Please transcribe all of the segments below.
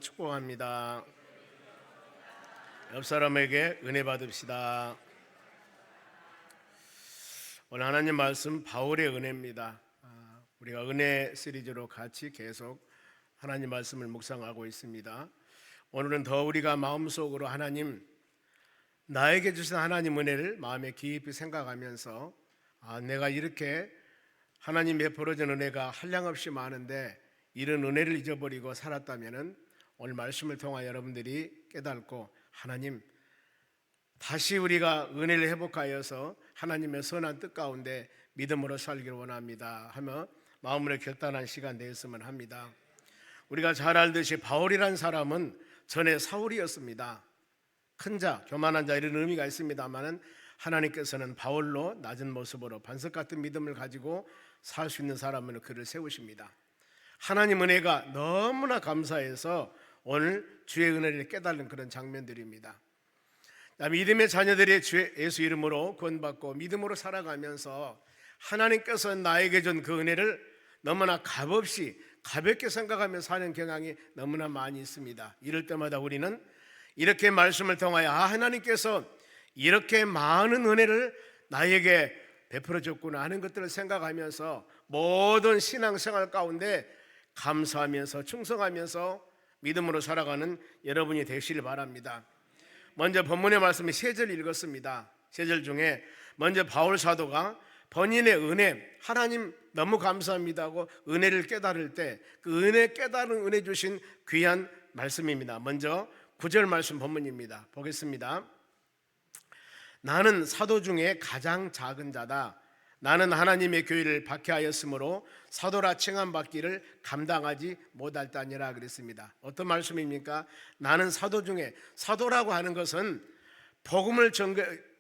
축복합니다. 옆 사람에게 은혜 받읍시다. 오늘 하나님 말씀 바울의 은혜입니다. 우리가 은혜 시리즈로 같이 계속 하나님 말씀을 묵상하고 있습니다. 오늘은 더 우리가 마음속으로 하나님, 나에게 주신 하나님 은혜를 마음에 깊이 생각하면서 내가 이렇게 하나님 베풀어진 은혜가 한량없이 많은데 이런 은혜를 잊어버리고 살았다면은 오늘 말씀을 통하여 여러분들이 깨닫고 하나님, 다시 우리가 은혜를 회복하여서 하나님의 선한 뜻 가운데 믿음으로 살기를 원합니다 하며 마음으로 결단한 시간 되었으면 합니다. 우리가 잘 알듯이 바울이란 사람은 전에 사울이었습니다. 큰 자, 교만한 자 이런 의미가 있습니다만은 하나님께서는 바울로 낮은 모습으로 반석 같은 믿음을 가지고 살 수 있는 사람으로 그를 세우십니다. 하나님 은혜가 너무나 감사해서 오늘 주의 은혜를 깨달은 그런 장면들입니다. 믿음의 자녀들이 주 예수 이름으로 구원받고 믿음으로 살아가면서 하나님께서 나에게 준 그 은혜를 너무나 값없이 가볍게 생각하며 사는 경향이 너무나 많이 있습니다. 이럴 때마다 우리는 이렇게 말씀을 통하여 하나님께서 이렇게 많은 은혜를 나에게 베풀어 줬구나 하는 것들을 생각하면서 모든 신앙생활 가운데 감사하면서 충성하면서 믿음으로 살아가는 여러분이 되시길 바랍니다. 먼저 본문의 말씀이 3절 읽었습니다. 3절 중에 먼저 바울 사도가 본인의 은혜, 하나님 너무 감사합니다 하고 은혜를 깨달을 때 그 은혜 깨달은 은혜 주신 귀한 말씀입니다. 먼저 9절 말씀 본문입니다. 보겠습니다. 나는 사도 중에 가장 작은 자다. 나는 하나님의 교회를 박해하였으므로 사도라 칭함받기를 감당하지 못할다니라 그랬습니다. 어떤 말씀입니까? 나는 사도 중에, 사도라고 하는 것은 복음을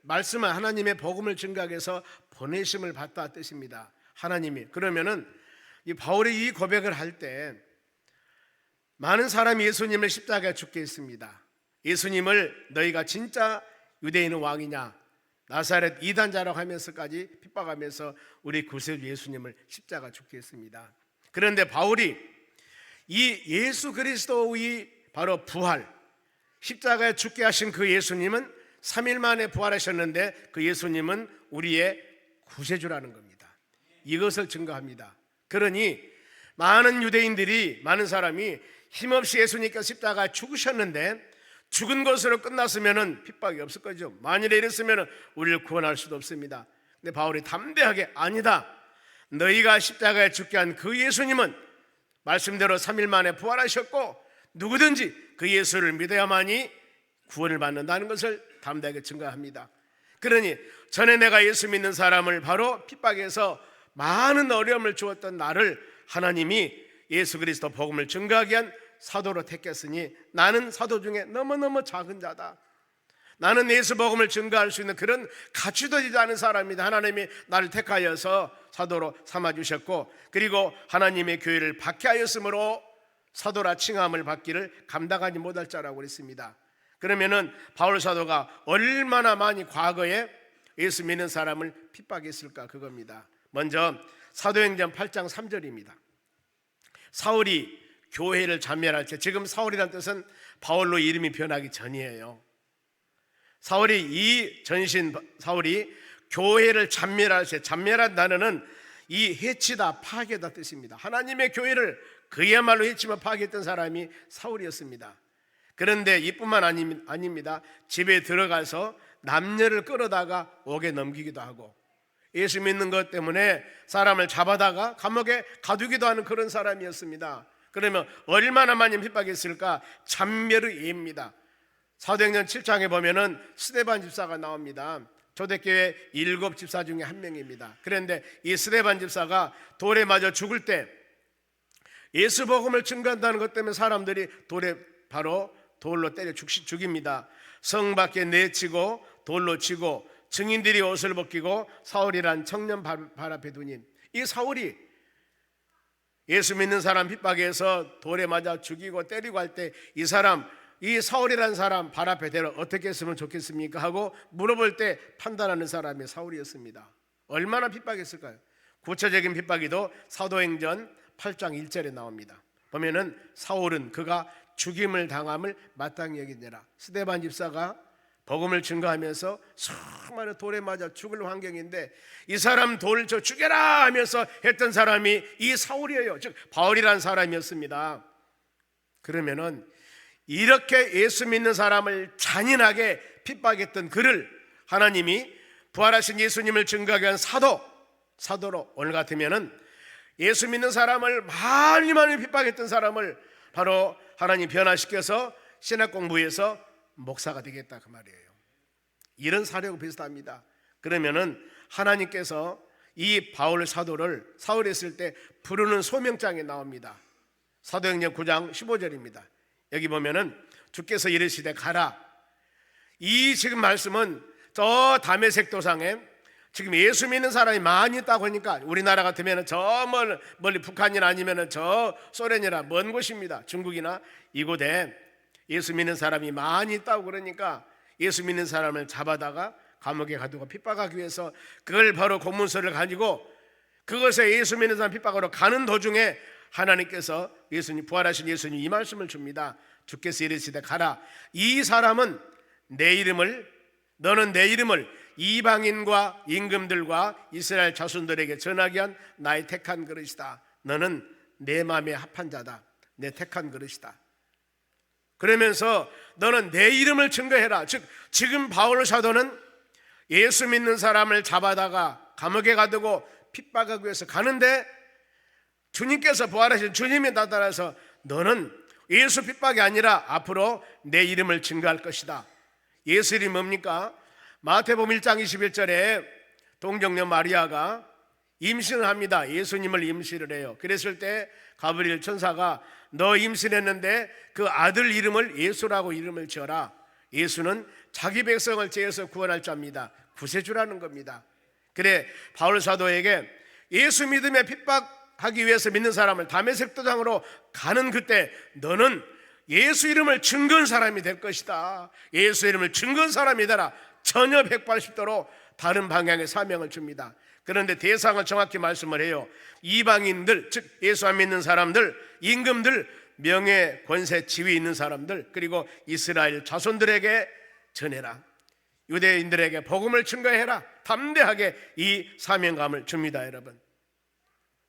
말씀은 하나님의 복음을 증거해서 보내심을 받다 뜻입니다. 하나님이. 그러면은 이 바울이 이 고백을 할 때 많은 사람이 예수님을 십자가에 죽게 했습니다. 예수님을 너희가 진짜 유대인의 왕이냐, 나사렛 이단자라고 하면서까지 핍박하면서 우리 구세주 예수님을 십자가 죽게 했습니다. 그런데 바울이 이 예수 그리스도의 바로 부활, 십자가에 죽게 하신 그 예수님은 3일 만에 부활하셨는데 그 예수님은 우리의 구세주라는 겁니다. 이것을 증거합니다. 그러니 많은 유대인들이, 많은 사람이 힘없이 예수님께서 십자가에 죽으셨는데 죽은 것으로 끝났으면 핍박이 없을 거죠. 만일에 이랬으면 우리를 구원할 수도 없습니다. 근데 바울이 담대하게 아니다, 너희가 십자가에 죽게 한 그 예수님은 말씀대로 3일 만에 부활하셨고 누구든지 그 예수를 믿어야만이 구원을 받는다는 것을 담대하게 증거합니다. 그러니 전에 내가 예수 믿는 사람을 바로 핍박해서 많은 어려움을 주었던 나를 하나님이 예수 그리스도 복음을 증거하게 한 사도로 택했으니 나는 사도 중에 너무너무 작은 자다. 나는 예수 복음을 증거할 수 있는 그런 가치도 되지 않은 사람이다. 하나님이 나를 택하여서 사도로 삼아주셨고, 그리고 하나님의 교회를 박해하였으므로 사도라 칭함을 받기를 감당하지 못할 자라고 그랬습니다. 그러면은 바울 사도가 얼마나 많이 과거에 예수 믿는 사람을 핍박했을까, 그겁니다. 먼저 사도행전 8장 3절입니다. 사울이 교회를 잔멸할 때, 지금 사울이라는 뜻은 바울로 이름이 변하기 전이에요. 사울이 교회를 잔멸할 때, 잔멸한 단어는 이 해치다, 파괴다 뜻입니다. 하나님의 교회를 그야말로 해치며 파괴했던 사람이 사울이었습니다. 그런데 이뿐만 아닙니다. 집에 들어가서 남녀를 끌어다가 옥에 넘기기도 하고 예수 믿는 것 때문에 사람을 잡아다가 감옥에 가두기도 하는 그런 사람이었습니다. 그러면 얼마나 많이 핍박했을까? 잔멸의 예입니다. 사도행전 7장에 보면은 스데반 집사가 나옵니다. 초대교회 7 집사 중에 한 명입니다. 그런데 이 스데반 집사가 돌에 맞아 죽을 때 예수 복음을 증거한다는 것 때문에 사람들이 돌로 때려 죽입니다. 성 밖에 내치고 돌로 치고 증인들이 옷을 벗기고 사울이란 청년 발 앞에 두니, 이 사울이 예수 믿는 사람 핍박해서 돌에 맞아 죽이고 때리고 할 때 이 사울이라는 사람 발 앞에 대러 어떻게 했으면 좋겠습니까 하고 물어볼 때 판단하는 사람이 사울이었습니다. 얼마나 핍박했을까요? 구체적인 핍박이도 사도행전 8장 1절에 나옵니다. 보면은 사울은 그가 죽임을 당함을 마땅히 여기니라. 스데반 집사가 복음을 증거하면서 수많은 돌에 맞아 죽을 환경인데 이 사람 돌 저 죽여라 하면서 했던 사람이 이 사울이에요. 즉 바울이라는 사람이었습니다. 그러면은 이렇게 예수 믿는 사람을 잔인하게 핍박했던 그를 하나님이 부활하신 예수님을 증거하기 위한 사도로 오늘 같으면은 예수 믿는 사람을 많이 핍박했던 사람을 바로 하나님 변화시켜서 신학 공부해서 목사가 되겠다 그 말이에요. 이런 사례하고 비슷합니다. 그러면은 하나님께서 이 바울 사도를 사울에 있을 때 부르는 소명장에 나옵니다. 사도행전 9장 15절입니다. 여기 보면은 주께서 이르시되 가라. 이 지금 말씀은 저 다메섹 도상에 지금 예수 믿는 사람이 많이 있다고 하니까 우리나라 같으면 저 멀리 북한이나 아니면 저 소련이나 먼 곳입니다. 중국이나 이곳에 예수 믿는 사람이 많이 있다고 그러니까 예수 믿는 사람을 잡아다가 감옥에 가두고 핍박하기 위해서 그걸 바로 공문서를 가지고 그것에 예수 믿는 사람 핍박하러 가는 도중에 하나님께서 예수님 부활하신 예수님 이 말씀을 줍니다. 주께서 이르시되 가라. 이 사람은 너는 내 이름을 이방인과 임금들과 이스라엘 자손들에게 전하게 한 나의 택한 그릇이다. 너는 내 마음에 합한 자다. 내 택한 그릇이다. 그러면서 너는 내 이름을 증거해라. 즉 지금 바울 사도는 예수 믿는 사람을 잡아다가 감옥에 가두고 핍박하기 위해서 가는데 주님께서 부활하신 주님이 나타나서 너는 예수 핍박이 아니라 앞으로 내 이름을 증거할 것이다. 예수 이름이 뭡니까? 마태복음 1장 21절에 동정녀 마리아가 임신을 합니다. 예수님을 임신을 해요. 그랬을 때 가브리엘 천사가 너 임신했는데 그 아들 이름을 예수라고 이름을 지어라. 예수는 자기 백성을 죄에서 구원할 자입니다. 구세주라는 겁니다. 그래 바울 사도에게 예수 믿음에 핍박하기 위해서 믿는 사람을 다메섹 도상으로 가는 그때 너는 예수 이름을 증거한 사람이 될 것이다. 예수 이름을 증거한 사람이 되라. 전혀 180도로 다른 방향의 사명을 줍니다. 그런데 대상을 정확히 말씀을 해요. 이방인들, 즉 예수 안 믿는 사람들, 임금들, 명예, 권세, 지위 있는 사람들, 그리고 이스라엘 자손들에게 전해라. 유대인들에게 복음을 증거해라. 담대하게 이 사명감을 줍니다. 여러분,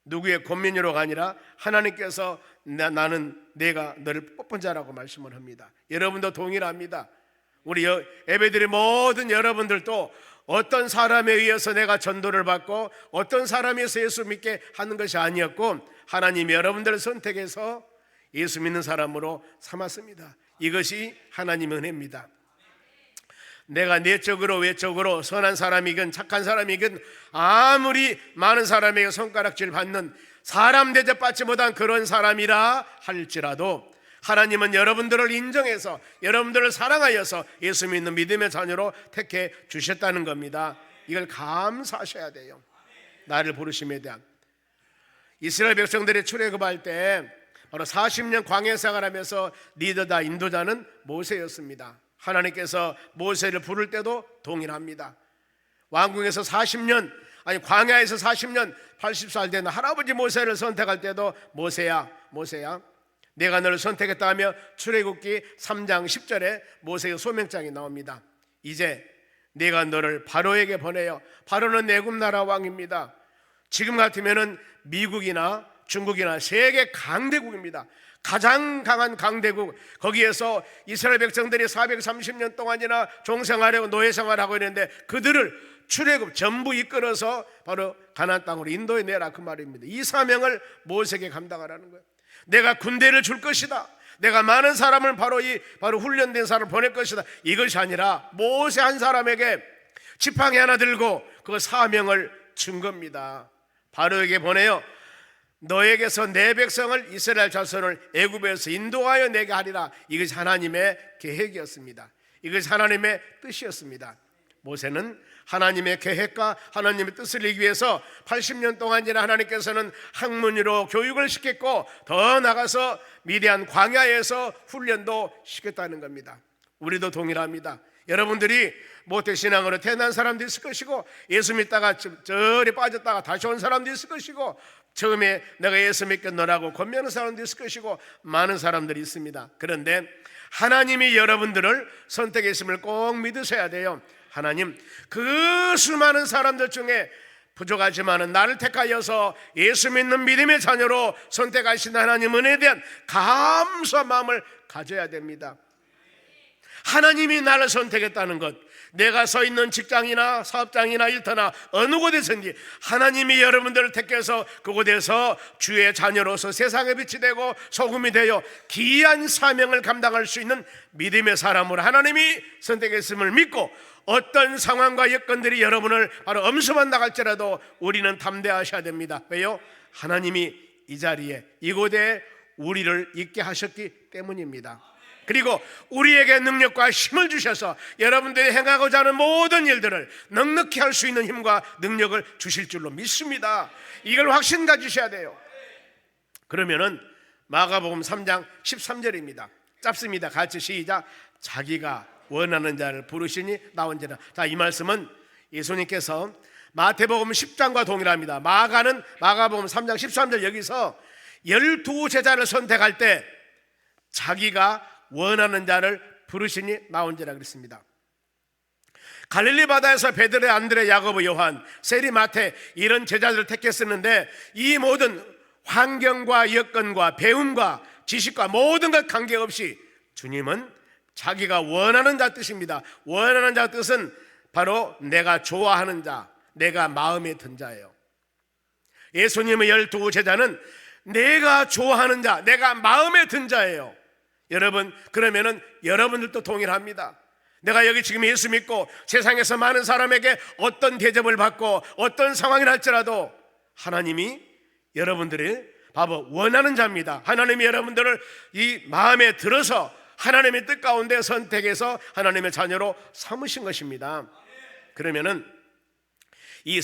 누구의 권면으로가 아니라 하나님께서 나는 내가 너를 뽑은 자라고 말씀을 합니다. 여러분도 동일합니다. 우리 예배드린 모든 여러분들도 어떤 사람에 의해서 내가 전도를 받고 어떤 사람에 의해서 예수 믿게 하는 것이 아니었고 하나님이 여러분들을 선택해서 예수 믿는 사람으로 삼았습니다. 이것이 하나님의 은혜입니다. 내가 내적으로 외적으로 선한 사람이건 착한 사람이건 아무리 많은 사람에게 손가락질 받는 사람 대접받지 못한 그런 사람이라 할지라도 하나님은 여러분들을 인정해서 여러분들을 사랑하여서 예수 믿는 믿음의 자녀로 택해 주셨다는 겁니다. 이걸 감사하셔야 돼요. 나를 부르심에 대한. 이스라엘 백성들이 출애굽할 때 바로 40년 광야 생활하면서 리더다 인도자는 모세였습니다. 하나님께서 모세를 부를 때도 동일합니다. 왕궁에서 40년 아니 광야에서 40년 80살 된 할아버지 모세를 선택할 때도 모세야 내가 너를 선택했다 하며 출애굽기 3장 10절에 모세의 소명장이 나옵니다. 이제 내가 너를 바로에게 보내요. 바로는 내굽나라 왕입니다. 지금 같으면은 미국이나 중국이나 세계 강대국입니다. 가장 강한 강대국. 거기에서 이스라엘 백성들이 430년 동안이나 종생활하고 노예생활하고 있는데 그들을 출애굽 전부 이끌어서 바로 가나안 땅으로 인도해 내라 그 말입니다. 이 사명을 모세에게 감당하라는 거예요. 내가 군대를 줄 것이다. 내가 많은 사람을 바로 훈련된 사람을 보낼 것이다. 이것이 아니라 모세 한 사람에게 지팡이 하나 들고 그 사명을 준 겁니다. 바로에게 보내요. 너에게서 내 백성을 이스라엘 자손을 애굽에서 인도하여 내게 하리라. 이것이 하나님의 계획이었습니다. 이것이 하나님의 뜻이었습니다. 모세는 하나님의 계획과 하나님의 뜻을 이루기 위해서 80년 동안이나 하나님께서는 학문으로 교육을 시켰고 더 나가서 미디안 광야에서 훈련도 시켰다는 겁니다. 우리도 동일합니다. 여러분들이 모태신앙으로 태어난 사람도 있을 것이고 예수 믿다가 저리 빠졌다가 다시 온 사람도 있을 것이고 처음에 내가 예수 믿겠노라고 권면하는 사람도 있을 것이고 많은 사람들이 있습니다. 그런데 하나님이 여러분들을 선택했음을 꼭 믿으셔야 돼요. 하나님, 그 수많은 사람들 중에 부족하지만은 나를 택하여서 예수 믿는 믿음의 자녀로 선택하신 하나님 은혜에 대한 감사한 마음을 가져야 됩니다. 하나님이 나를 선택했다는 것, 내가 서 있는 직장이나 사업장이나 일터나 어느 곳에서든지 하나님이 여러분들을 택해서 그곳에서 주의 자녀로서 세상의 빛이 되고 소금이 되어 귀한 사명을 감당할 수 있는 믿음의 사람으로 하나님이 선택했음을 믿고 어떤 상황과 여건들이 여러분을 바로 엄습한다 할지라도 우리는 담대하셔야 됩니다. 왜요? 하나님이 이 자리에 이곳에 우리를 있게 하셨기 때문입니다. 그리고 우리에게 능력과 힘을 주셔서 여러분들이 행하고자 하는 모든 일들을 넉넉히 할 수 있는 힘과 능력을 주실 줄로 믿습니다. 이걸 확신 가지셔야 돼요. 그러면은 마가복음 3장 13절입니다. 짧습니다. 같이 시작. 자기가 원하는 자를 부르시니 나온지라. 자, 이 말씀은 예수님께서 마태복음 10장과 동일합니다. 마가복음 3장 13절 여기서 12 제자를 선택할 때 자기가 원하는 자를 부르시니 나온지라 그랬습니다. 갈릴리 바다에서 베드로, 안드레, 야고보, 요한, 세리, 마태 이런 제자들을 택했었는데 이 모든 환경과 여건과 배움과 지식과 모든 것 관계없이 주님은 자기가 원하는 자 뜻입니다. 원하는 자 뜻은 바로 내가 좋아하는 자, 내가 마음에 든 자예요. 예수님의 12 제자는 내가 좋아하는 자, 내가 마음에 든 자예요. 여러분, 그러면은 여러분들도 동일합니다. 내가 여기 지금 예수 믿고 세상에서 많은 사람에게 어떤 대접을 받고 어떤 상황이라 할지라도 하나님이 여러분들이 바로 원하는 자입니다. 하나님이 여러분들을 이 마음에 들어서 하나님의 뜻 가운데 선택해서 하나님의 자녀로 삼으신 것입니다. 그러면은 이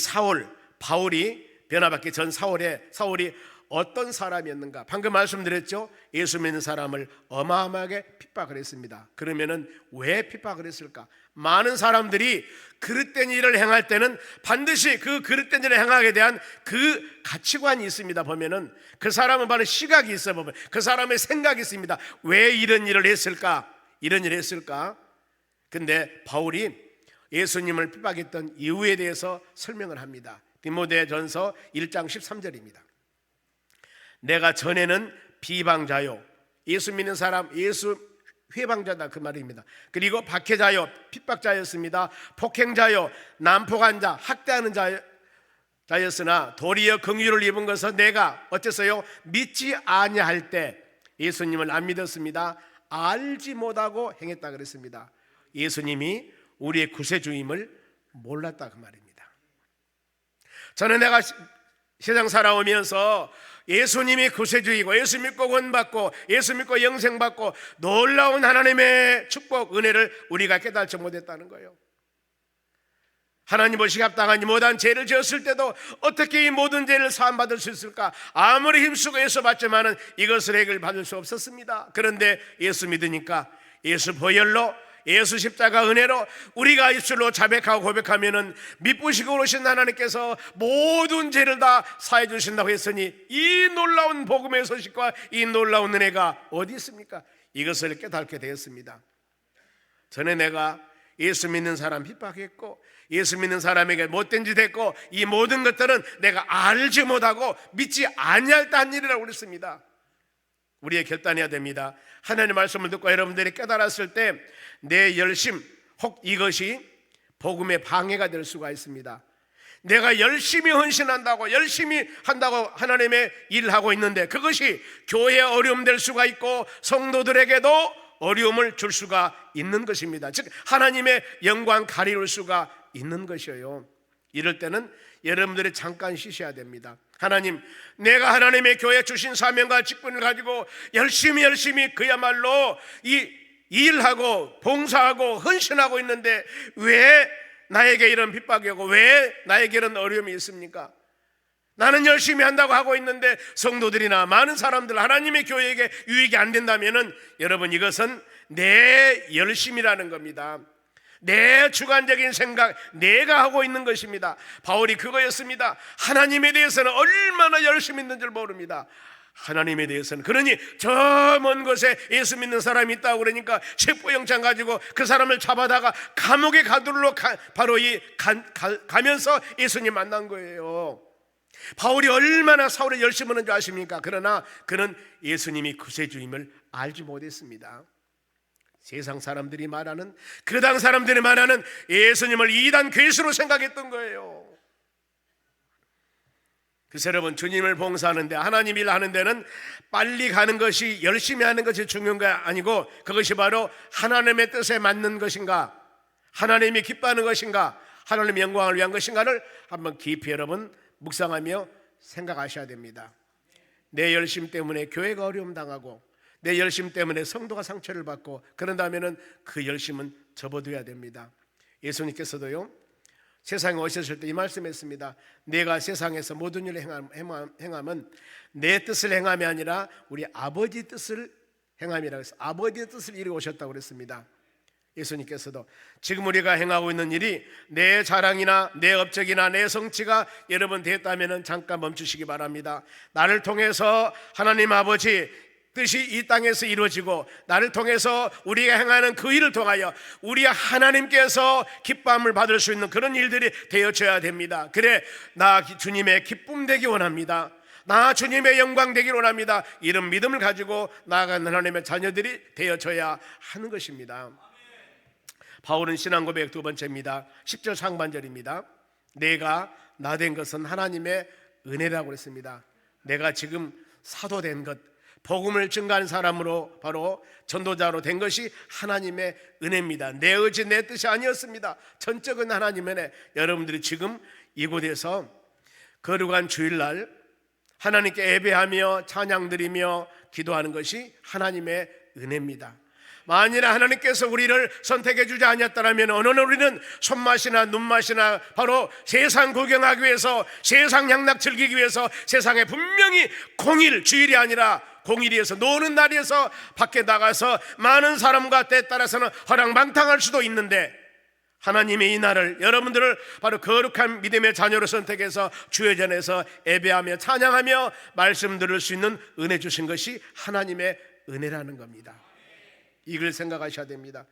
바울이 변화받기 전 사울이 어떤 사람이었는가? 방금 말씀드렸죠. 예수 믿는 사람을 어마어마하게 핍박을 했습니다. 그러면은 왜 핍박을 했을까? 많은 사람들이 그릇된 일을 행할 때는 반드시 그 그릇된 일을 행하게 대한 그 가치관이 있습니다. 보면은 그 사람은 바로 시각이 있어 보면 그 사람의 생각이 있습니다. 왜 이런 일을 했을까? 이런 일을 했을까? 근데 바울이 예수님을 핍박했던 이유에 대해서 설명을 합니다. 디모데전서 1장 13절입니다. 내가 전에는 비방자요, 예수 믿는 사람, 예수 회방자다 그 말입니다. 그리고 박해자요, 핍박자였습니다. 폭행자요, 난폭한 자, 학대하는 자였으나 도리어 긍휼을 입은 것은 내가 어째서요? 믿지 아니할 때 예수님을 안 믿었습니다. 알지 못하고 행했다 그랬습니다. 예수님이 우리의 구세주임을 몰랐다 그 말입니다. 저는 내가 세상 살아오면서 예수님이 구세주이고 예수 믿고 구원받고 예수 믿고 영생받고 놀라운 하나님의 축복 은혜를 우리가 깨닫지 못했다는 거예요. 하나님 보시기에 합당하지 못한 죄를 지었을 때도 어떻게 이 모든 죄를 사함받을 수 있을까? 아무리 힘쓰고 애써봤지만은 이것을 해결받을 수 없었습니다. 그런데 예수 믿으니까 예수 보혈로 예수 십자가 은혜로 우리가 입술로 자백하고 고백하면은 미쁘시고 오신 하나님께서 모든 죄를 다 사해 주신다고 했으니 이 놀라운 복음의 소식과 이 놀라운 은혜가 어디 있습니까? 이것을 깨닫게 되었습니다. 전에 내가 예수 믿는 사람 핍박했고 예수 믿는 사람에게 못된 짓 했고 이 모든 것들은 내가 알지 못하고 믿지 아니할 때 한 일이라고 그랬습니다. 우리의 결단해야 됩니다. 하나님의 말씀을 듣고 여러분들이 깨달았을 때 내 열심 혹 이것이 복음의 방해가 될 수가 있습니다. 내가 열심히 헌신한다고 열심히 한다고 하나님의 일을 하고 있는데 그것이 교회에 어려움 될 수가 있고 성도들에게도 어려움을 줄 수가 있는 것입니다. 즉 하나님의 영광 가리울 수가 있는 것이에요. 이럴 때는 여러분들이 잠깐 쉬셔야 됩니다. 하나님, 내가 하나님의 교회에 주신 사명과 직분을 가지고 열심히 그야말로 이 일하고 봉사하고 헌신하고 있는데 왜 나에게 이런 핍박이 오고 왜 나에게 이런 어려움이 있습니까? 나는 열심히 한다고 하고 있는데 성도들이나 많은 사람들 하나님의 교회에게 유익이 안 된다면은 여러분 이것은 내 열심이라는 겁니다. 내 주관적인 생각, 내가 하고 있는 것입니다. 바울이 그거였습니다. 하나님에 대해서는 얼마나 열심히 있는 줄 모릅니다. 하나님에 대해서는, 그러니 저 먼 곳에 예수 믿는 사람이 있다고 그러니까 체포영장 가지고 그 사람을 잡아다가 감옥에 가두러 바로 가면서 예수님 만난 거예요. 바울이 얼마나 사울을 열심히 하는 줄 아십니까? 그러나 그는 예수님이 구세주임을 알지 못했습니다. 세상 사람들이 말하는, 그 당 사람들이 말하는 예수님을 이단 괴수로 생각했던 거예요. 그래서 여러분, 주님을 봉사하는데, 하나님 일 하는 데는 빨리 가는 것이, 열심히 하는 것이 중요한 거 아니고, 그것이 바로 하나님의 뜻에 맞는 것인가, 하나님이 기뻐하는 것인가, 하나님의 영광을 위한 것인가를 한번 깊이 여러분 묵상하며 생각하셔야 됩니다. 내 열심 때문에 교회가 어려움 당하고, 내 열심 때문에 성도가 상처를 받고 그런다면 그 열심은 접어둬야 됩니다. 예수님께서도요, 세상에 오셨을 때 이 말씀했습니다. 내가 세상에서 모든 일을 행함은 내 뜻을 행함이 아니라 우리 아버지 뜻을 행함이라고 해서 아버지의 뜻을 이루어 오셨다고 그랬습니다. 예수님께서도 지금 우리가 행하고 있는 일이 내 자랑이나 내 업적이나 내 성취가 여러분 됐다면 잠깐 멈추시기 바랍니다. 나를 통해서 하나님 아버지 뜻이 이 땅에서 이루어지고, 나를 통해서 우리가 행하는 그 일을 통하여 우리 하나님께서 기쁨을 받을 수 있는 그런 일들이 되어져야 됩니다. 그래, 나 주님의 기쁨 되기 원합니다. 나 주님의 영광 되기를 원합니다. 이런 믿음을 가지고 나아가는 하나님의 자녀들이 되어져야 하는 것입니다. 바울은 신앙 고백 두 번째입니다. 10절 상반절입니다. 내가 나 된 것은 하나님의 은혜라고 했습니다. 내가 지금 사도 된 것, 복음을 증가한 사람으로 바로 전도자로 된 것이 하나님의 은혜입니다. 내 의지 내 뜻이 아니었습니다. 전적은 하나님의 은혜. 여러분들이 지금 이곳에서 거룩한 주일날 하나님께 예배하며 찬양드리며 기도하는 것이 하나님의 은혜입니다. 만일 하나님께서 우리를 선택해 주지 않았다면 오늘 우리는 손맛이나 눈맛이나 바로 세상 구경하기 위해서, 세상 향락 즐기기 위해서 세상에 분명히 공일, 주일이 아니라 공일이어서 노는 날이어서 밖에 나가서 많은 사람과 때에 따라서는 허랑방탕할 수도 있는데, 하나님의 이 날을 여러분들을 바로 거룩한 믿음의 자녀로 선택해서 주의 전에서 예배하며 찬양하며 말씀 들을 수 있는 은혜 주신 것이 하나님의 은혜라는 겁니다. 이걸 생각하셔야 됩니다.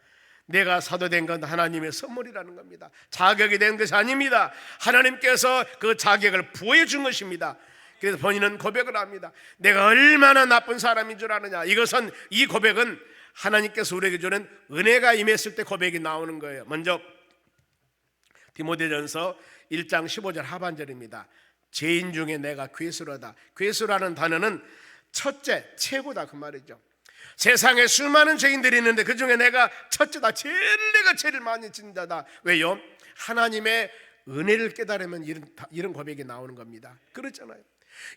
내가 사도된 건 하나님의 선물이라는 겁니다. 자격이 된 것이 아닙니다. 하나님께서 그 자격을 부여해 준 것입니다. 그래서 본인은 고백을 합니다. 내가 얼마나 나쁜 사람인 줄 아느냐. 이 고백은 하나님께서 우리에게 주는 은혜가 임했을 때 고백이 나오는 거예요. 먼저 디모데전서 1장 15절 하반절입니다. 죄인 중에 내가 괴수로다. 괴수라는 단어는 첫째, 최고다 그 말이죠. 세상에 수많은 죄인들이 있는데 그 중에 내가 첫째다. 내가 죄를 많이 짓는 자다. 왜요? 하나님의 은혜를 깨달으면 이런 고백이 나오는 겁니다. 그렇잖아요.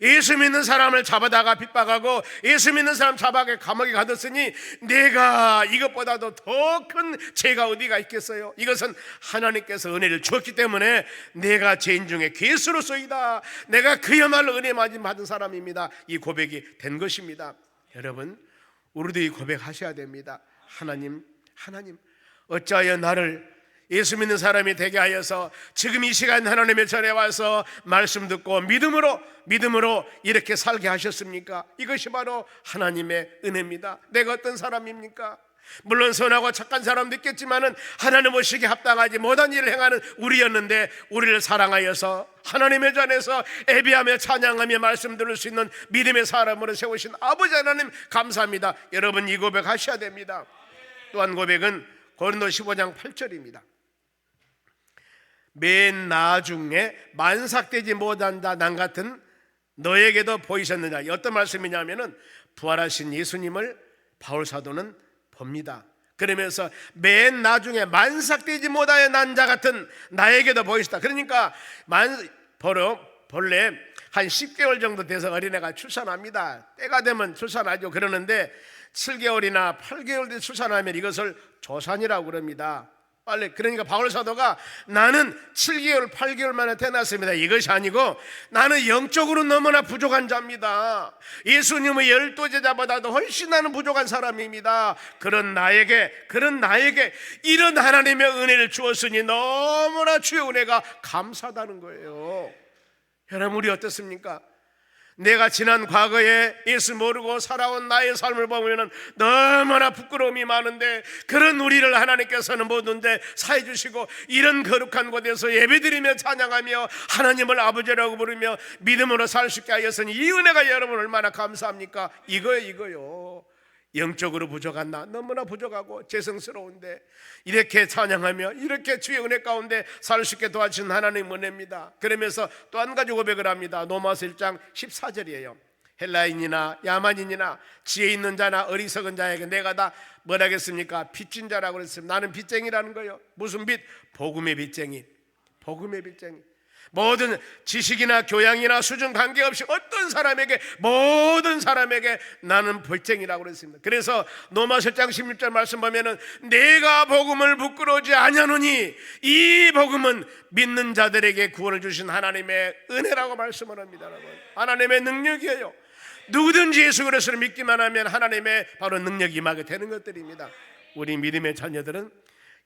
예수 믿는 사람을 잡아다가 핍박하고 예수 믿는 사람 잡아가 감옥에 가뒀으니 내가 이것보다도 더 큰 죄가 어디가 있겠어요? 이것은 하나님께서 은혜를 주었기 때문에 내가 죄인 중에 괴수로서이다. 내가 그야말로 은혜 받은 사람입니다. 이 고백이 된 것입니다. 여러분, 우리도 이 고백하셔야 됩니다. 하나님 어찌하여 나를 예수 믿는 사람이 되게 하여서 지금 이 시간 하나님의 전에 와서 말씀 듣고 믿음으로 이렇게 살게 하셨습니까? 이것이 바로 하나님의 은혜입니다. 내가 어떤 사람입니까? 물론 선하고 착한 사람도 있겠지만은 하나님 보시기에 합당하지 못한 일을 행하는 우리였는데, 우리를 사랑하여서 하나님의 전에서 예배하며 찬양하며 말씀 들을 수 있는 믿음의 사람으로 세우신 아버지 하나님 감사합니다. 여러분, 이 고백 하셔야 됩니다. 또한 고백은 고린도 15장 8절입니다. 맨 나중에 만삭되지 못한 자 난 같은 너에게도 보이셨느냐. 어떤 말씀이냐면은 부활하신 예수님을 바울 사도는 봅니다. 그러면서 맨 나중에 만삭되지 못하여 난 자 같은 나에게도 보이시다. 그러니까 본래 한 10개월 정도 돼서 어린애가 출산합니다. 때가 되면 출산하죠. 그러는데 7개월이나 8개월 돼 출산하면 이것을 조산이라고 그럽니다. 빨리. 그러니까 바울 사도가 나는 7개월 8개월 만에 태어났습니다, 이것이 아니고 나는 영적으로 너무나 부족한 자입니다. 예수님의 12제자보다도 훨씬 나는 부족한 사람입니다. 그런 나에게 이런 하나님의 은혜를 주었으니 너무나 주의 은혜가 감사하다는 거예요. 여러분, 우리 어떻습니까? 내가 지난 과거에 예수 모르고 살아온 나의 삶을 보면 너무나 부끄러움이 많은데, 그런 우리를 하나님께서는 모든데 사해 주시고 이런 거룩한 곳에서 예배드리며 찬양하며 하나님을 아버지라고 부르며 믿음으로 살 수 있게 하였으니 이 은혜가 여러분 얼마나 감사합니까? 이거요. 영적으로 부족한 나, 너무나 부족하고 죄성스러운데 이렇게 찬양하며 이렇게 주의 은혜 가운데 살 수 있게 도와주신 하나님 은혜입니다. 그러면서 또 한 가지 고백을 합니다. 로마서 1장 14절이에요 헬라인이나 야만인이나 지혜 있는 자나 어리석은 자에게 내가 다 뭐라 하겠습니까? 빚진 자라고 그랬습니다. 나는 빚쟁이라는 거예요. 무슨 빚? 복음의 빚쟁이. 복음의 빚쟁이. 모든 지식이나 교양이나 수준 관계없이 모든 사람에게 나는 빚쟁이라고 그랬습니다. 그래서 로마서 1장 16절 말씀 보면은 내가 복음을 부끄러워하지 아니하노니 이 복음은 믿는 자들에게 구원을 주신 하나님의 은혜라고 말씀을 합니다. 여러분, 하나님의 능력이에요. 누구든지 예수 그리스도를 믿기만 하면 하나님의 바로 능력이 임하게 되는 것들입니다. 우리 믿음의 자녀들은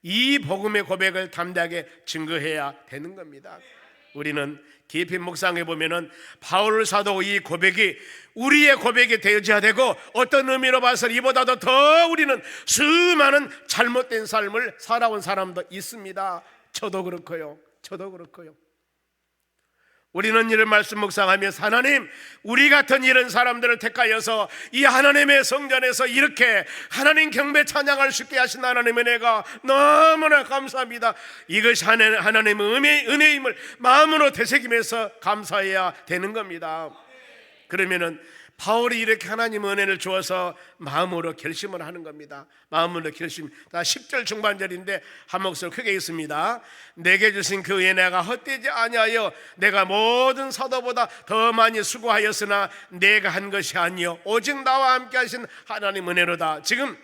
이 복음의 고백을 담대하게 증거해야 되는 겁니다. 우리는 깊이 묵상해 보면은 바울 사도 이 고백이 우리의 고백이 되어져야 되고, 어떤 의미로 봐서 이보다도 더 우리는 수많은 잘못된 삶을 살아온 사람도 있습니다. 저도 그렇고요. 우리는 이런 말씀 묵상하면서 하나님, 우리 같은 이런 사람들을 택하여서 이 하나님의 성전에서 이렇게 하나님 경배 찬양할 수 있게 하신 하나님의 은혜가 너무나 감사합니다. 이것이 하나님의 은혜임을 마음으로 되새기면서 감사해야 되는 겁니다. 그러면은 바울이 이렇게 하나님의 은혜를 주어서 마음으로 결심을 하는 겁니다. 마음으로 결심. 10절 중반절인데 한 목소리 크게 읽습니다. 내게 주신 그 은혜가 헛되지 아니하여 내가 모든 사도보다 더 많이 수고하였으나 내가 한 것이 아니요 오직 나와 함께 하신 하나님 은혜로다. 지금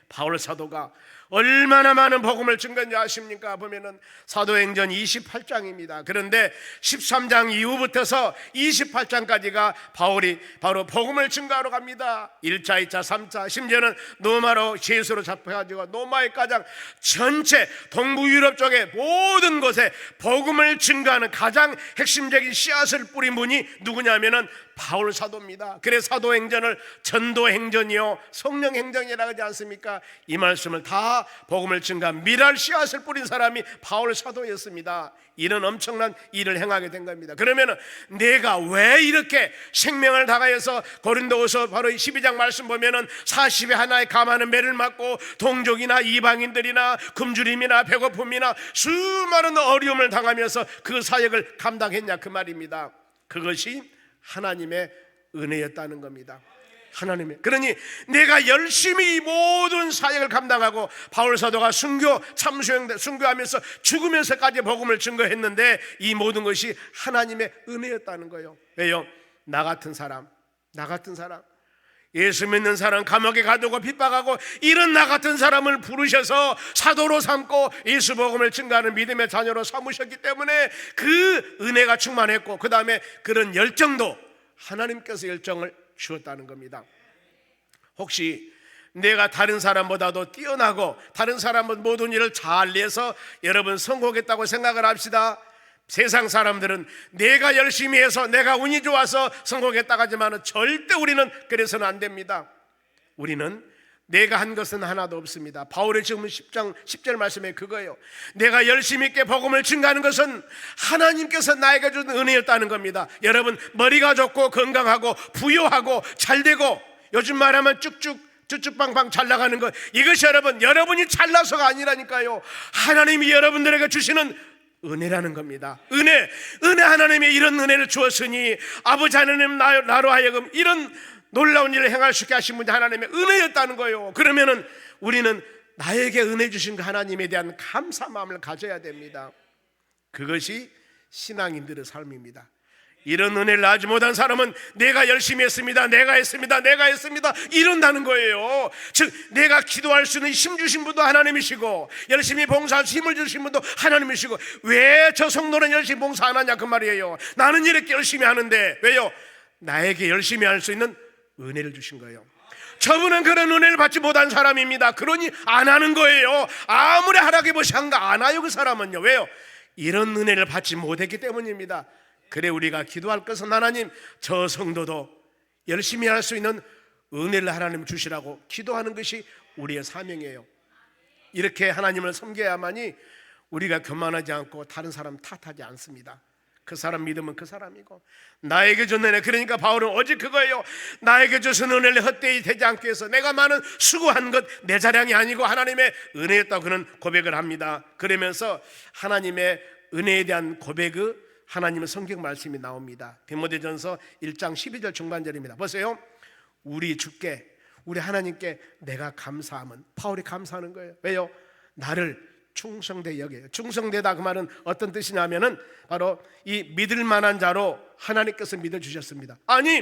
바울 사도가 얼마나 많은 복음을 증거했는지 아십니까? 보면은 사도행전 28장입니다. 그런데 13장 이후부터서 28장까지가 바울이 바로 복음을 증거하러 갑니다. 1차, 2차, 3차, 심지어는 노마로 제수로 잡혀가지고 노마의 가장 전체 동부 유럽 쪽의 모든 곳에 복음을 증거하는 가장 핵심적인 씨앗을 뿌린 분이 누구냐면은 바울 사도입니다. 그래서 사도행전을 전도행전이요 성령행전이라고 하지 않습니까? 이 말씀을 다 복음을 증거한 미랄 씨앗을 뿌린 사람이 바울 사도였습니다. 이런 엄청난 일을 행하게 된 겁니다. 그러면 내가 왜 이렇게 생명을 다하여서 고린도후서 바로 12장 말씀 보면은 40에 하나의 감하는 매를 맞고 동족이나 이방인들이나 굶주림이나 배고픔이나 수많은 어려움을 당하면서 그 사역을 감당했냐 그 말입니다. 그것이 하나님의 은혜였다는 겁니다. 하나님의. 그러니 내가 열심히 이 모든 사역을 감당하고 바울 사도가 순교하면서 죽으면서까지 복음을 증거했는데 이 모든 것이 하나님의 은혜였다는 거예요. 왜요? 나 같은 사람 예수 믿는 사람 감옥에 가두고 핍박하고 이런 나 같은 사람을 부르셔서 사도로 삼고 예수 복음을 증거하는 믿음의 자녀로 삼으셨기 때문에 그 은혜가 충만했고, 그 다음에 그런 열정도 하나님께서 열정을 주었다는 겁니다. 혹시 내가 다른 사람보다도 뛰어나고 다른 사람은 모든 일을 잘 내서 여러분 성공했다고 생각을 합시다. 세상 사람들은 내가 열심히 해서 내가 운이 좋아서 성공했다고 하지만 절대 우리는 그래서는 안 됩니다. 우리는 내가 한 것은 하나도 없습니다. 바울의 지금 10절 말씀에 그거예요. 내가 열심히 있게 복음을 증거하는 것은 하나님께서 나에게 준 은혜였다는 겁니다. 여러분, 머리가 좋고 건강하고 부유하고 잘되고 요즘 말하면 쭉쭉빵빵 잘 나가는 것, 이것이 여러분이 잘나서가 아니라니까요. 하나님이 여러분들에게 주시는 은혜라는 겁니다. 은혜 하나님의 이런 은혜를 주었으니 아버지 하나님 나로 하여금 이런 놀라운 일을 행할 수 있게 하신 분이 하나님의 은혜였다는 거예요. 그러면은 우리는 나에게 은혜 주신 그 하나님에 대한 감사 마음을 가져야 됩니다. 그것이 신앙인들의 삶입니다. 이런 은혜를 알지 못한 사람은 내가 열심히 했습니다, 내가 했습니다 이런다는 거예요. 즉 내가 기도할 수 있는 힘 주신 분도 하나님이시고 열심히 봉사할 수 힘을 주신 분도 하나님이시고 왜 저 성도는 열심히 봉사 안 하냐 그 말이에요. 나는 이렇게 열심히 하는데 왜요? 나에게 열심히 할 수 있는 은혜를 주신 거예요. 저분은 그런 은혜를 받지 못한 사람입니다. 그러니 안 하는 거예요. 아무리 하라고 보시한가 안 와요 그 사람은요. 왜요? 이런 은혜를 받지 못했기 때문입니다. 그래 우리가 기도할 것은 하나님 저 성도도 열심히 할 수 있는 은혜를 하나님 주시라고 기도하는 것이 우리의 사명이에요. 이렇게 하나님을 섬겨야만이 우리가 교만하지 않고 다른 사람 탓하지 않습니다. 그 사람 믿으면 그 사람이고 나에게 준 은혜, 그러니까 바울은 오직 그거예요. 나에게 주신 은혜를 헛되이 되지 않기 위해서 내가 많은 수고한 것 내 자량이 아니고 하나님의 은혜였다고 그는 고백을 합니다. 그러면서 하나님의 은혜에 대한 고백의 하나님의 성경 말씀이 나옵니다. 디모데전서 1장 12절 중반절입니다. 보세요. 우리 주께 우리 하나님께 내가 감사함은, 바울이 감사하는 거예요. 왜요? 나를 충성되게 여겨요. 충성되다 그 말은 어떤 뜻이냐면은 바로 이 믿을 만한 자로 하나님께서 믿어주셨습니다. 아니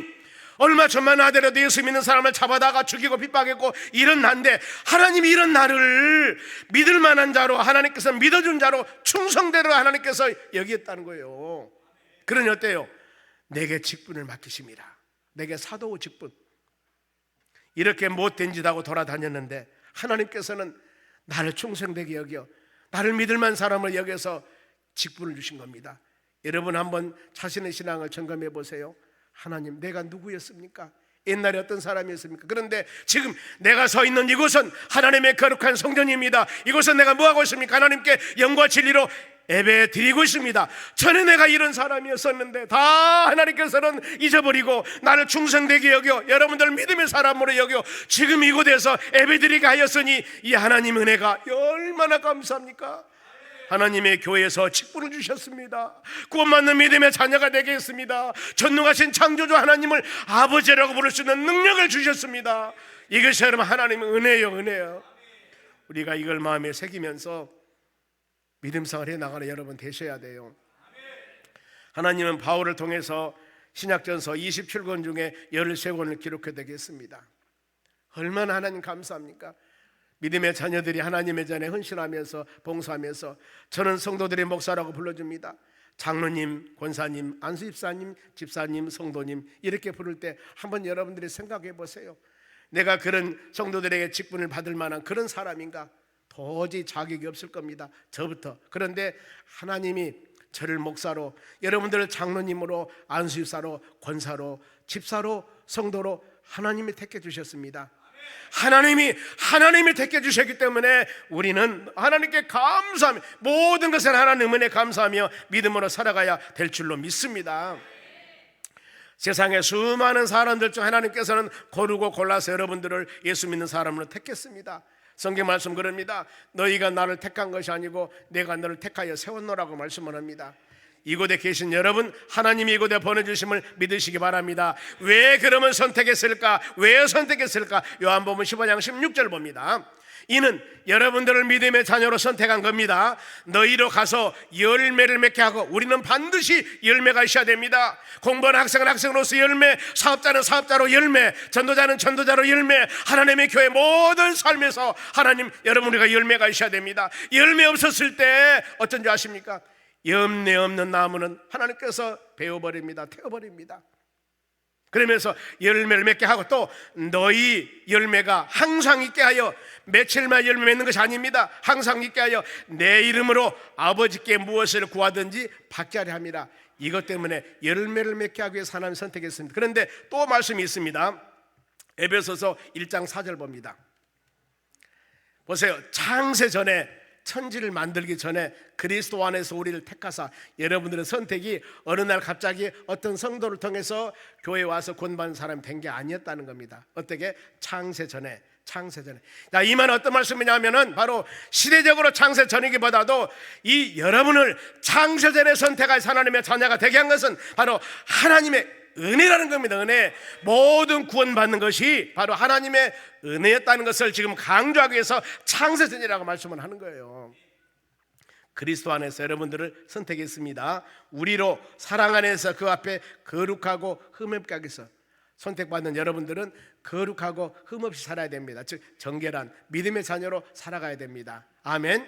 얼마 전만 하더라도 예수 믿는 사람을 잡아다가 죽이고 핍박했고 이런 난데 하나님이 이런 나를 믿을 만한 자로 하나님께서 믿어준 자로 충성대로 하나님께서 여기었다는 거예요. 그러니 어때요? 내게 직분을 맡기십니다. 내게 사도 직분. 이렇게 못된 짓 하고 돌아다녔는데 하나님께서는 나를 충성되게 여겨 나를 믿을 만한 사람을 여겨서 직분을 주신 겁니다. 여러분 한번 자신의 신앙을 점검해 보세요. 하나님 내가 누구였습니까? 옛날에 어떤 사람이었습니까? 그런데 지금 내가 서 있는 이곳은 하나님의 거룩한 성전입니다. 이곳은 내가 뭐하고 있습니까? 하나님께 영과 진리로 예배 드리고 있습니다. 전에 내가 이런 사람이었었는데 다 하나님께서는 잊어버리고 나를 충성되게 여겨 여러분들 믿음의 사람으로 여겨 지금 이곳에서 예배 드리게 하였으니 이 하나님 은혜가 얼마나 감사합니까? 하나님의 교회에서 직분을 주셨습니다. 구원받는 믿음의 자녀가 되게 했습니다. 전능하신 창조주 하나님을 아버지라고 부를 수 있는 능력을 주셨습니다. 이것이 여러분 하나님의 은혜예요. 은혜예요. 우리가 이걸 마음에 새기면서 믿음생활 해나가는 여러분 되셔야 돼요. 하나님은 바울을 통해서 신약전서 27권 중에 13권을 기록해 되겠습니다. 얼마나 하나님 감사합니까? 믿음의 자녀들이 하나님의 전에 헌신하면서 봉사하면서 저는 성도들의 목사라고 불러줍니다. 장로님, 권사님, 안수집사님, 집사님, 성도님 이렇게 부를 때 한번 여러분들이 생각해 보세요. 내가 그런 성도들에게 직분을 받을 만한 그런 사람인가? 도저히 자격이 없을 겁니다. 저부터. 그런데 하나님이 저를 목사로, 여러분들을 장로님으로, 안수집사로, 권사로, 집사로, 성도로 하나님이 택해 주셨습니다. 하나님이 택해 주셨기 때문에 우리는 하나님께 감사하며 모든 것을 하나님 은혜에 감사하며 믿음으로 살아가야 될 줄로 믿습니다. 세상에 수많은 사람들 중 하나님께서는 고르고 골라서 여러분들을 예수 믿는 사람으로 택했습니다. 성경 말씀 그럽니다. 너희가 나를 택한 것이 아니고 내가 너를 택하여 세웠노라고 말씀을 합니다. 이곳에 계신 여러분 하나님이 이곳에 보내주심을 믿으시기 바랍니다. 왜 그러면 선택했을까? 왜 선택했을까? 요한복음 15장 16절 봅니다. 이는 여러분들을 믿음의 자녀로 선택한 겁니다. 너희로 가서 열매를 맺게 하고, 우리는 반드시 열매가 있어야 됩니다. 공부하는 학생은 학생으로서 열매, 사업자는 사업자로 열매, 전도자는 전도자로 열매, 하나님의 교회 모든 삶에서 하나님 여러분 우리가 열매가 있어야 됩니다. 열매 없었을 때 어쩐 줄 아십니까? 열매 없는 나무는 하나님께서 베어버립니다. 태워버립니다. 그러면서 열매를 맺게 하고 또 너희 열매가 항상 있게 하여, 며칠만 열매 맺는 것이 아닙니다. 항상 있게 하여 내 이름으로 아버지께 무엇을 구하든지 받게 하려 함이라. 이것 때문에 열매를 맺게 하기 위해서 하나님 선택했습니다. 그런데 또 말씀이 있습니다. 에베소서 1장 4절 봅니다. 보세요. 창세 전에, 천지를 만들기 전에 그리스도 안에서 우리를 택하사, 여러분들의 선택이 어느 날 갑자기 어떤 성도를 통해서 교회에 와서 구원받는 사람이 된 게 아니었다는 겁니다. 어떻게? 창세 전에. 자, 이 말은 어떤 말씀이냐면은 바로 시대적으로 창세 전이기보다도 이 여러분을 창세 전에 선택하여 하나님의 자녀가 되게 한 것은 바로 하나님의 은혜라는 겁니다. 은혜. 모든 구원받는 것이 바로 하나님의 은혜였다는 것을 지금 강조하기 위해서 창세전이라고 말씀을 하는 거예요. 그리스도 안에서 여러분들을 선택했습니다. 우리로 사랑 안에서 그 앞에 거룩하고 흠없게 하기 위해서 선택받는 여러분들은 거룩하고 흠없이 살아야 됩니다. 즉 정결한 믿음의 자녀로 살아가야 됩니다. 아멘.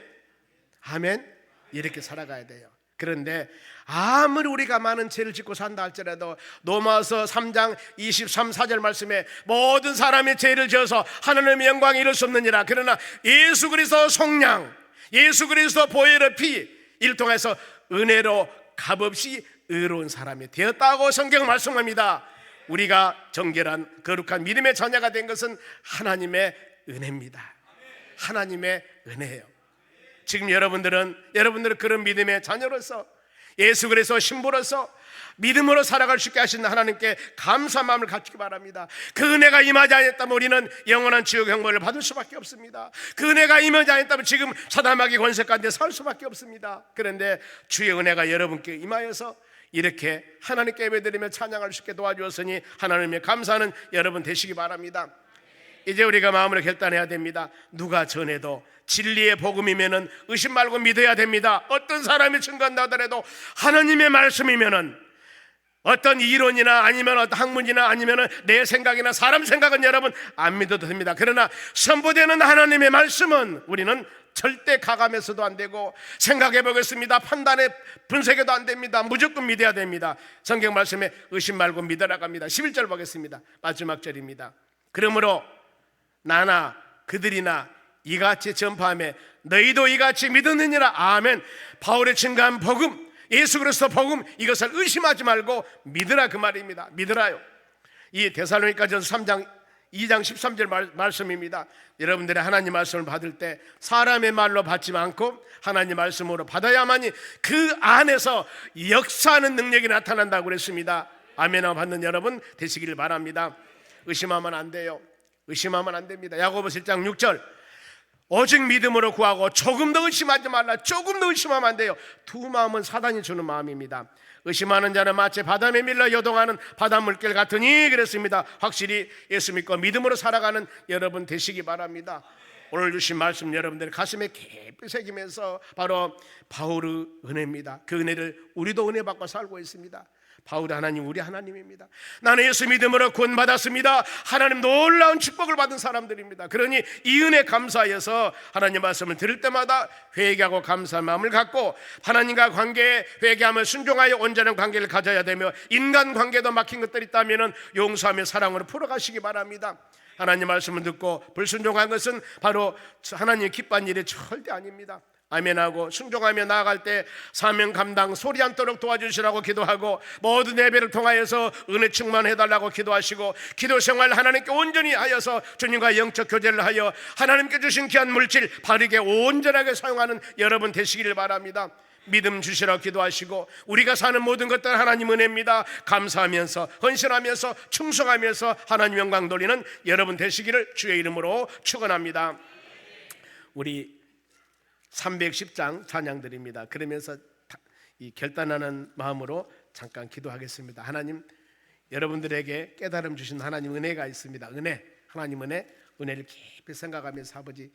아멘. 이렇게 살아가야 돼요. 그런데 아무리 우리가 많은 죄를 짓고 산다 할지라도 로마서 3장 23, 4절 말씀에 모든 사람이 죄를 지어서 하나님의 영광에 이를 수 없느니라. 그러나 예수 그리스도 속량, 예수 그리스도 보혈의 피 이를 통해서 은혜로 값없이 의로운 사람이 되었다고 성경 말씀합니다. 우리가 정결한 거룩한 믿음의 자녀가 된 것은 하나님의 은혜입니다. 하나님의 은혜예요. 지금 여러분들은 그런 믿음의 자녀로서 예수 그리스도 신부로서 믿음으로 살아갈 수 있게 하신 하나님께 감사한 마음을 갖추기 바랍니다. 그 은혜가 임하지 않았다면 우리는 영원한 지옥 형벌을 받을 수밖에 없습니다. 그 은혜가 임하지 않았다면 지금 사단마귀 권세 가운데 살 수밖에 없습니다. 그런데 주의 은혜가 여러분께 임하여서 이렇게 하나님께 예배드리며 찬양할 수 있게 도와주었으니 하나님께 감사하는 여러분 되시기 바랍니다. 이제 우리가 마음으로 결단해야 됩니다. 누가 전해도 진리의 복음이면은 의심 말고 믿어야 됩니다. 어떤 사람이 증거한다 하더라도 하나님의 말씀이면은 어떤 이론이나 아니면 어떤 학문이나 아니면 내 생각이나 사람 생각은 여러분 안 믿어도 됩니다. 그러나 선포되는 하나님의 말씀은 우리는 절대 가감해서도 안 되고 생각해 보겠습니다, 판단해 분석해도 안 됩니다. 무조건 믿어야 됩니다. 성경 말씀에 의심 말고 믿어라고 합니다. 11절 보겠습니다. 마지막 절입니다. 그러므로 나나 그들이나 이같이 전파하며 너희도 이같이 믿었느니라. 아멘. 바울의 증거한 복음, 예수 그리스도 복음, 이것을 의심하지 말고 믿으라 그 말입니다. 믿으라요. 이 데살로니가전서 3장 2장 13절 말씀입니다. 여러분들의 하나님 말씀을 받을 때 사람의 말로 받지 않고 하나님 말씀으로 받아야만이 그 안에서 역사하는 능력이 나타난다고 그랬습니다. 아멘을 받는 여러분 되시기를 바랍니다. 의심하면 안 돼요. 의심하면 안 됩니다. 야고보서 1장 6절 오직 믿음으로 구하고 조금 더 의심하지 말라. 조금 더 의심하면 안 돼요. 두 마음은 사단이 주는 마음입니다. 의심하는 자는 마치 바람에 밀려 요동하는 바닷물결 같으니 그랬습니다. 확실히 예수 믿고 믿음으로 살아가는 여러분 되시기 바랍니다. 오늘 주신 말씀 여러분들 가슴에 깊이 새기면서 바로 바울의 은혜입니다. 그 은혜를 우리도 은혜 받고 살고 있습니다. 바울의 하나님 우리 하나님입니다. 나는 예수 믿음으로 구원받았습니다. 하나님 놀라운 축복을 받은 사람들입니다. 그러니 이 은혜 감사해서 하나님 말씀을 들을 때마다 회개하고 감사한 마음을 갖고 하나님과 관계에 회개하며 순종하여 온전한 관계를 가져야 되며 인간관계도 막힌 것들이 있다면 용서하며 사랑으로 풀어가시기 바랍니다. 하나님 말씀을 듣고 불순종한 것은 바로 하나님 기뻐한 일이 절대 아닙니다. 아멘하고 순종하며 나아갈 때 사명 감당 소리 않도록 도와주시라고 기도하고 모든 예배를 통하여서 은혜 충만해달라고 기도하시고 기도 생활 하나님께 온전히 하여서 주님과 영적 교제를 하여 하나님께 주신 귀한 물질 바르게 온전하게 사용하는 여러분 되시기를 바랍니다. 믿음 주시라고 기도하시고 우리가 사는 모든 것들 하나님 은혜입니다. 감사하면서 헌신하면서 충성하면서 하나님 영광 돌리는 여러분 되시기를 주의 이름으로 축원합니다. 우리 310장 찬양드립니다. 그러면서 이 결단하는 마음으로 잠깐 기도하겠습니다. 하나님, 여러분들에게 깨달음 주신 하나님 은혜가 있습니다. 은혜, 하나님 은혜를 깊이 생각하면서 아버지